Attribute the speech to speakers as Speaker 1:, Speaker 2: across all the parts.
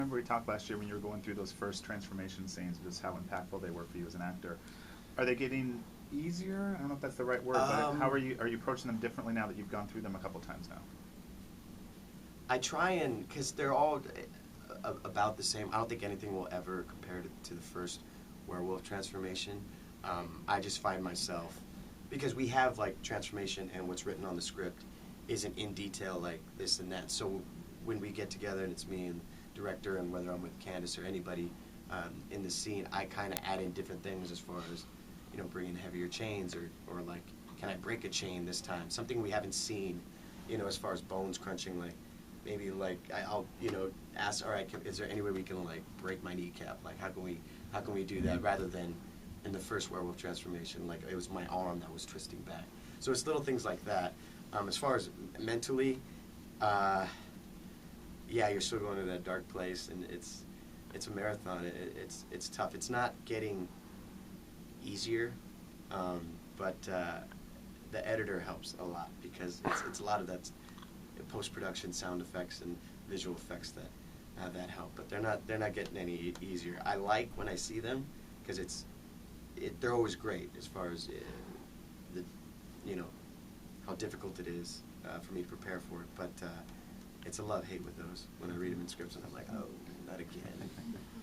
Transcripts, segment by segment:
Speaker 1: remember we talked last year when you were going through those first transformation scenes, just how impactful they were for you as an actor. Are they getting easier? I don't know if that's the right word, but how are you approaching them differently now that you've gone through them a couple times now?
Speaker 2: I try and, because they're all about the same. I don't think anything will ever compare to the first werewolf transformation. I just find myself, because we have like transformation and what's written on the script isn't in detail like this and that. So when we get together and it's me and director, and whether I'm with Candace or anybody in the scene, I kind of add in different things as far as, you know, bringing heavier chains, or like, can I break a chain this time? Something we haven't seen, you know, as far as bones crunching, like maybe like I'll, you know, ask, all right, is there any way we can like break my kneecap? Like how can we do that, rather than in the first werewolf transformation, like it was my arm that was twisting back. So it's little things like that. As far as mentally, yeah, you're still going to that dark place, and it's a marathon. It's tough. It's not getting easier, but the editor helps a lot, because it's a lot of that post-production sound effects and visual effects that help. But they're not getting any easier. I like when I see them, because they're always great as far as the, you know, how difficult it is for me to prepare for it. But it's a love-hate with those when I read them in scripts, and I'm like, oh, not again.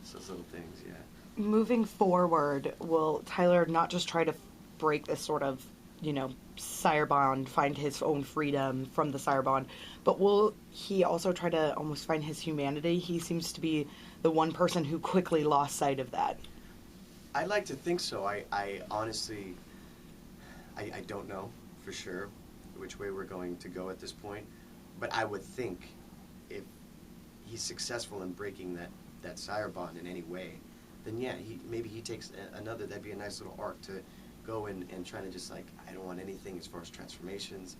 Speaker 2: So those little things, yeah.
Speaker 3: Moving forward, will Tyler not just try to break this sort of, you know, sire bond, find his own freedom from the sire bond, but will he also try to almost find his humanity? He seems to be the one person who quickly lost sight of that.
Speaker 2: I like to think so. I honestly, I don't know for sure which way we're going to go at this point, but I would think if he's successful in breaking that sire bond in any way, then yeah, maybe he takes another. That'd be a nice little arc to go and try to just like, I don't want anything as far as transformations.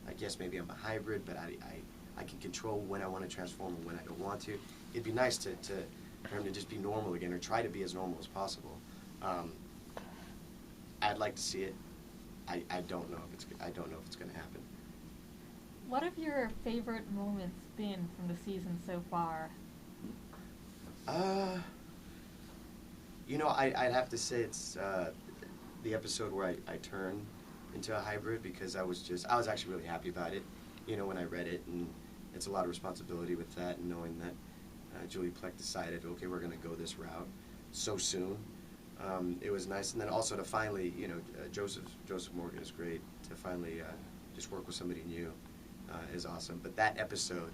Speaker 2: I guess maybe I'm a hybrid, but I can control when I want to transform and when I don't want to. It'd be nice for him to just be normal again, or try to be as normal as possible. I'd like to see it. I don't know if it's going to happen.
Speaker 4: What have your favorite moments been from the season so far?
Speaker 2: You know, I'd have to say it's the episode where I turn into a hybrid, because I was actually really happy about it, you know, when I read it, and it's a lot of responsibility with that, and knowing that Julie Plec decided, okay, we're going to go this route so soon. It was nice, and then also to finally, you know, Joseph Morgan is great. To finally just work with somebody new is awesome. But that episode,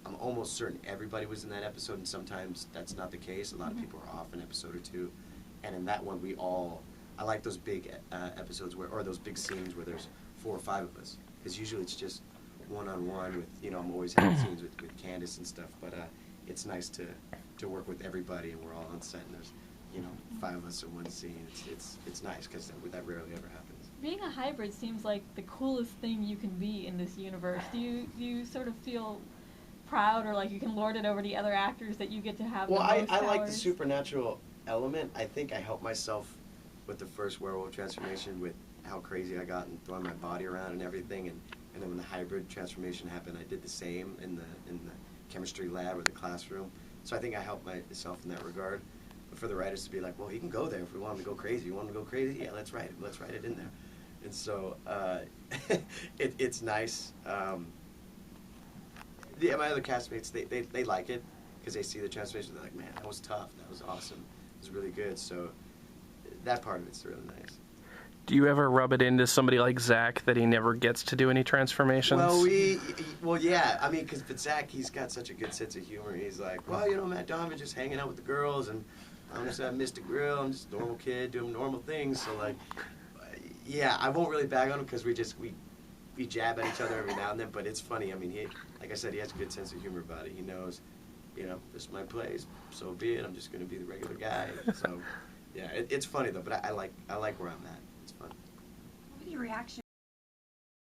Speaker 2: I'm almost certain everybody was in that episode, and sometimes that's not the case. A lot of people are off an episode or two, and in that one, I like those big episodes or those big scenes where there's 4 or 5 of us, because usually it's just one-on-one with, you know, I'm always having scenes with Candace and stuff, but it's nice to work with everybody, and we're all on set, and there's, you know, 5 of us in one scene. It's nice, because that rarely ever happens.
Speaker 4: Being a hybrid seems like the coolest thing you can be in this universe. Do you sort of feel proud, or like you can lord it over the other actors that you get to have?
Speaker 2: Well,
Speaker 4: the most
Speaker 2: I like the
Speaker 4: powers?
Speaker 2: supernatural element. I think I helped myself with the first werewolf transformation, with how crazy I got and throwing my body around and everything, and then when the hybrid transformation happened, I did the same in the chemistry lab or the classroom. So I think I helped myself in that regard. But for the writers to be like, well, he can go there if we want him to go crazy. You want him to go crazy? Yeah, let's write it in there. And so it's nice. Yeah, my other castmates, they like it, because they see the transformation. They're like, man, that was tough. That was awesome. It was really good. So that part of it's really nice.
Speaker 5: Do you ever rub it into somebody like Zach that he never gets to do any transformations?
Speaker 2: Well, yeah. I mean, because Zach, he's got such a good sense of humor. He's like, well, you know, Matt Donovan just hanging out with the girls, and I'm just at Mystic Grill. I'm just a normal kid doing normal things. So like, yeah, I won't really bag on him, because we jab at each other every now and then. But it's funny. I mean, like I said, he has a good sense of humor about it. He knows, you know, this is my place, so be it. I'm just going to be the regular guy. So yeah, it's funny though. But I like where I'm at. It's fun.
Speaker 6: What would your reaction